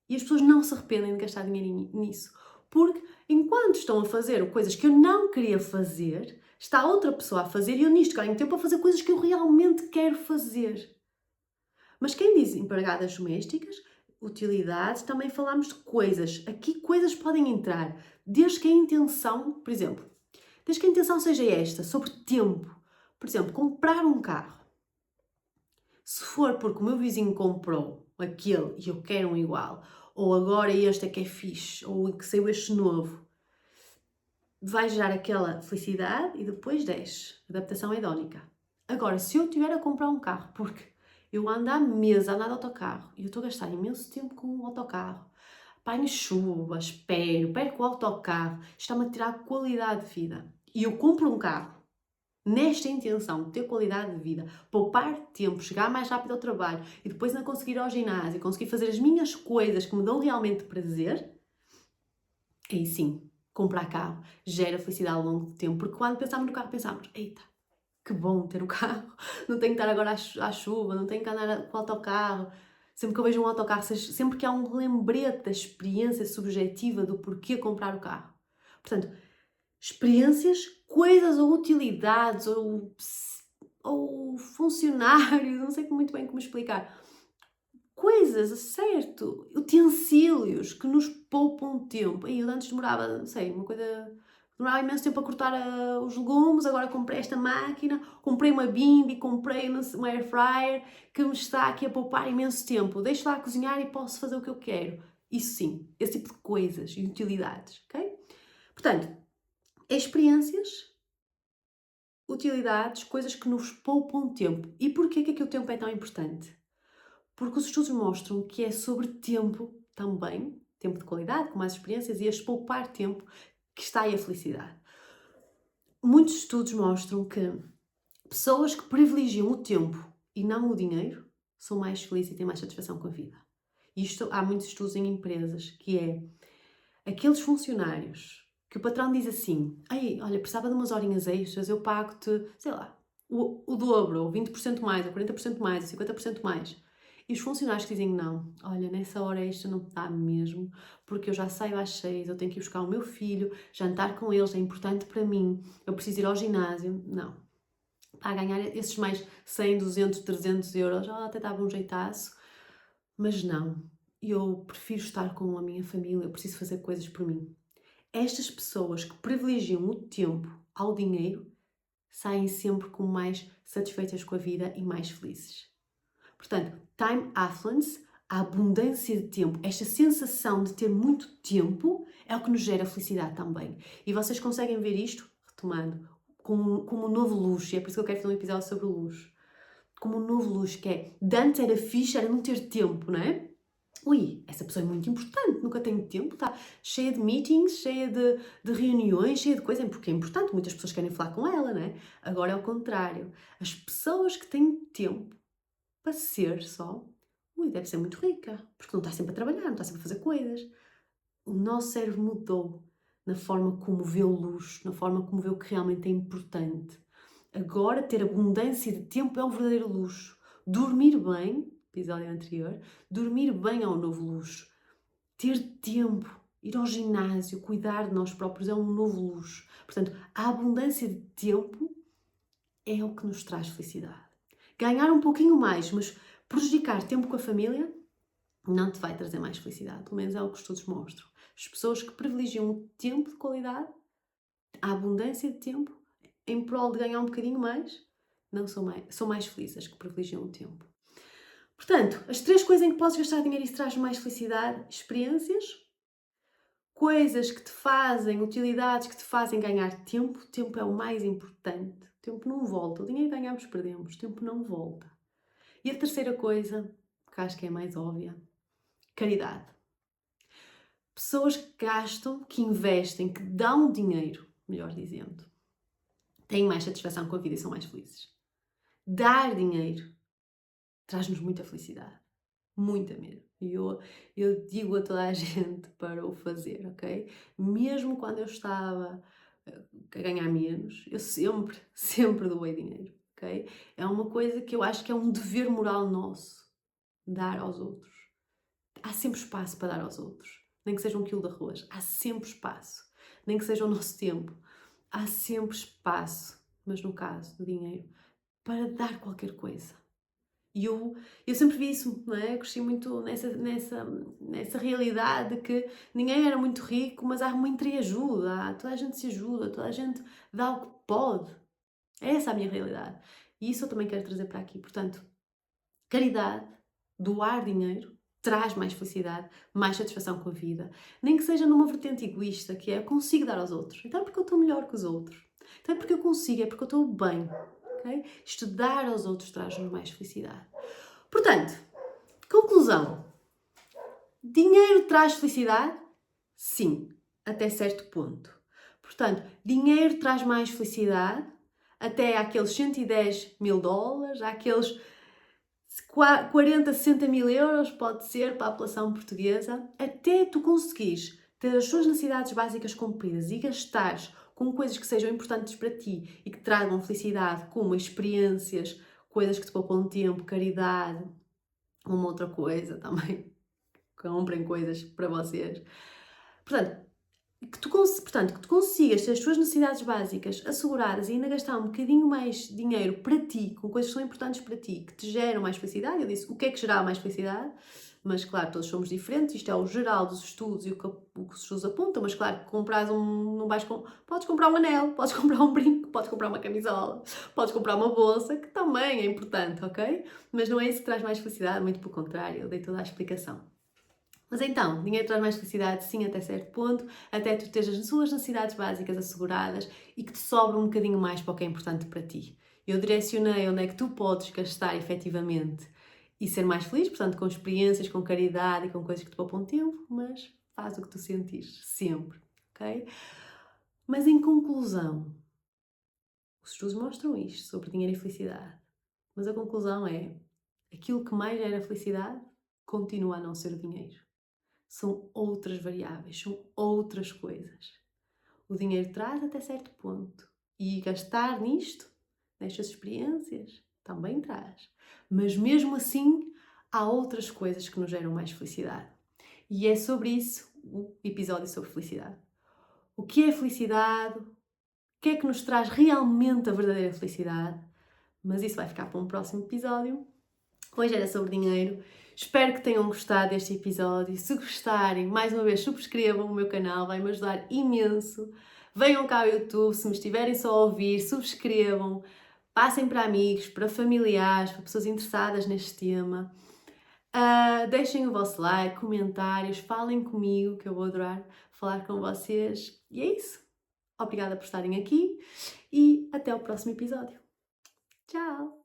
E as pessoas não se arrependem de gastar dinheiro nisso. Porque enquanto estão a fazer coisas que eu não queria fazer, está outra pessoa a fazer e eu nisto ganho tempo a fazer coisas que eu realmente quero fazer. Mas quem diz empregadas domésticas, utilidades, também falámos de coisas. Aqui coisas podem entrar, desde que a intenção, por exemplo, desde que a intenção seja esta, sobre tempo. Por exemplo, comprar um carro. Se for porque o meu vizinho comprou aquele e eu quero um igual, ou agora este é que é fixe, ou que saiu este novo, vai gerar aquela felicidade e depois desce. Adaptação hedónica. Agora, se eu tiver a comprar um carro porque eu ando há meses a andar de autocarro e eu estou a gastar imenso tempo com o autocarro, apanho chuva, espero, perco o autocarro, está-me a tirar qualidade de vida. E eu compro um carro nesta intenção de ter qualidade de vida, poupar tempo, chegar mais rápido ao trabalho e depois ainda conseguir ir ao ginásio, conseguir fazer as minhas coisas que me dão realmente prazer, aí sim, comprar carro gera felicidade ao longo do tempo. Porque quando pensámos no carro, pensámos, eita, que bom ter o carro, não tenho que estar agora à chuva, não tenho que andar com o autocarro. Sempre que eu vejo um autocarro, sempre que há um lembrete da experiência subjetiva do porquê comprar o carro. Portanto, experiências, coisas ou utilidades ou funcionários, não sei muito bem como explicar. Coisas, certo, utensílios que nos poupam tempo. Eu antes demorava, não sei, demorava imenso tempo a cortar os legumes, agora comprei esta máquina, comprei uma bimby, comprei uma air fryer que me está aqui a poupar imenso tempo. Deixo lá a cozinhar e posso fazer o que eu quero. Isso sim, esse tipo de coisas e utilidades, ok? Portanto, experiências, utilidades, coisas que nos poupam tempo. E porquê que o tempo é tão importante? Porque os estudos mostram que é sobre tempo também, tempo de qualidade, com mais experiências, e este poupar tempo que está aí a felicidade. Muitos estudos mostram que pessoas que privilegiam o tempo e não o dinheiro são mais felizes e têm mais satisfação com a vida. Isto há muitos estudos em empresas, que é aqueles funcionários que o patrão diz assim, ei, olha, precisava de umas horinhas extras, eu pago-te, sei lá, o dobro, ou 20% mais, ou 40% mais, ou 50% mais. E os funcionários que dizem não, olha, nessa hora extra não dá mesmo, porque eu já saio às 6, eu tenho que ir buscar o meu filho, jantar com eles é importante para mim, eu preciso ir ao ginásio. Não. Para ganhar esses mais 100, 200, 300 euros, até dava um jeitaço, mas não. Eu prefiro estar com a minha família, eu preciso fazer coisas por mim. Estas pessoas que privilegiam o tempo ao dinheiro saem sempre como mais satisfeitas com a vida e mais felizes. Portanto, time affluence, a abundância de tempo, esta sensação de ter muito tempo é o que nos gera felicidade também. E vocês conseguem ver isto, retomando, como um novo luxo, e é por isso que eu quero fazer um episódio sobre o luxo. Como um novo luxo, que é, de antes era fixe, era não ter tempo, não é? Ui, essa pessoa é muito importante, nunca tenho tempo, está cheia de meetings, cheia de reuniões, cheia de coisas, porque é importante, muitas pessoas querem falar com ela, não é? Agora é o contrário. As pessoas que têm tempo para ser só, ui, deve ser muito rica, porque não está sempre a trabalhar, não está sempre a fazer coisas. O nosso cérebro mudou na forma como vê o luxo, na forma como vê o que realmente é importante. Agora, ter abundância de tempo é um verdadeiro luxo. Dormir bem, episódio anterior, dormir bem é um novo luxo. Ter tempo, ir ao ginásio, cuidar de nós próprios é um novo luxo. Portanto, a abundância de tempo é o que nos traz felicidade. Ganhar um pouquinho mais, mas prejudicar tempo com a família não te vai trazer mais felicidade. Pelo menos é o que os estudos mostram. As pessoas que privilegiam o tempo de qualidade, a abundância de tempo, em prol de ganhar um bocadinho mais, não são mais felizes as que privilegiam o tempo. Portanto, as 3 coisas em que podes gastar dinheiro e isso traz mais felicidade: experiências, coisas que te fazem, utilidades que te fazem ganhar tempo. O tempo é o mais importante. O tempo não volta. O dinheiro ganhamos, perdemos. O tempo não volta. E a terceira coisa, que acho que é a mais óbvia, caridade. Pessoas que gastam, que investem, que dão dinheiro, melhor dizendo, têm mais satisfação com a vida e são mais felizes. Dar dinheiro traz-nos muita felicidade. Muita mesmo. E eu digo a toda a gente para o fazer, ok? Mesmo quando eu estava a ganhar menos, eu sempre doei dinheiro, ok? É uma coisa que eu acho que é um dever moral nosso, dar aos outros. Há sempre espaço para dar aos outros. Nem que seja 1 quilo de arroz. Há sempre espaço. Nem que seja o nosso tempo. Há sempre espaço, mas no caso do dinheiro, para dar qualquer coisa. E eu sempre vi isso, não é? Eu cresci muito nessa realidade de que ninguém era muito rico, mas há uma entreajuda, toda a gente se ajuda, toda a gente dá o que pode. É essa a minha realidade. E isso eu também quero trazer para aqui. Portanto, caridade, doar dinheiro, traz mais felicidade, mais satisfação com a vida. Nem que seja numa vertente egoísta, que é eu consigo dar aos outros. Então é porque eu estou melhor que os outros. Então é porque eu consigo, é porque eu estou bem. Okay? Isto dar aos outros traz-nos mais felicidade. Portanto, conclusão. Dinheiro traz felicidade? Sim, até certo ponto. Portanto, dinheiro traz mais felicidade até aqueles 110 mil dólares, aqueles 40, 60 mil euros, pode ser para a população portuguesa, até tu conseguires ter as suas necessidades básicas cumpridas e gastares com coisas que sejam importantes para ti e que tragam felicidade, como experiências, coisas que te poupam tempo, caridade, uma outra coisa também. Comprem coisas para vocês. Portanto, que tu consigas ter as tuas necessidades básicas asseguradas e ainda gastar um bocadinho mais dinheiro para ti, com coisas que são importantes para ti, que te geram mais felicidade. Eu disse o que é que gera mais felicidade, mas claro, todos somos diferentes, isto é o geral dos estudos e o que os estudos apontam, mas claro, que compras não vais podes comprar um anel, podes comprar um brinco, podes comprar uma camisola, podes comprar uma bolsa, que também é importante, ok? Mas não é isso que traz mais felicidade, muito pelo contrário, eu dei toda a explicação. Mas então, dinheiro traz mais felicidade, sim, até certo ponto, até tu teres as suas necessidades básicas asseguradas e que te sobra um bocadinho mais para o que é importante para ti. Eu direcionei onde é que tu podes gastar efetivamente e ser mais feliz, portanto, com experiências, com caridade e com coisas que te poupam tempo, mas faz o que tu sentires, sempre, ok? Mas em conclusão, os estudos mostram isto sobre dinheiro e felicidade, mas a conclusão é, aquilo que mais gera felicidade continua a não ser o dinheiro. São outras variáveis, são outras coisas. O dinheiro traz até certo ponto. E gastar nisto, nestas experiências, também traz. Mas mesmo assim, há outras coisas que nos geram mais felicidade. E é sobre isso o episódio sobre felicidade. O que é felicidade? O que é que nos traz realmente a verdadeira felicidade? Mas isso vai ficar para um próximo episódio. Hoje era sobre dinheiro. Espero que tenham gostado deste episódio. Se gostarem, mais uma vez, subscrevam o meu canal, vai-me ajudar imenso. Venham cá ao YouTube, se me estiverem só a ouvir, subscrevam. Passem para amigos, para familiares, para pessoas interessadas neste tema. Deixem o vosso like, comentários, falem comigo, que eu vou adorar falar com vocês. E é isso. Obrigada por estarem aqui e até o próximo episódio. Tchau!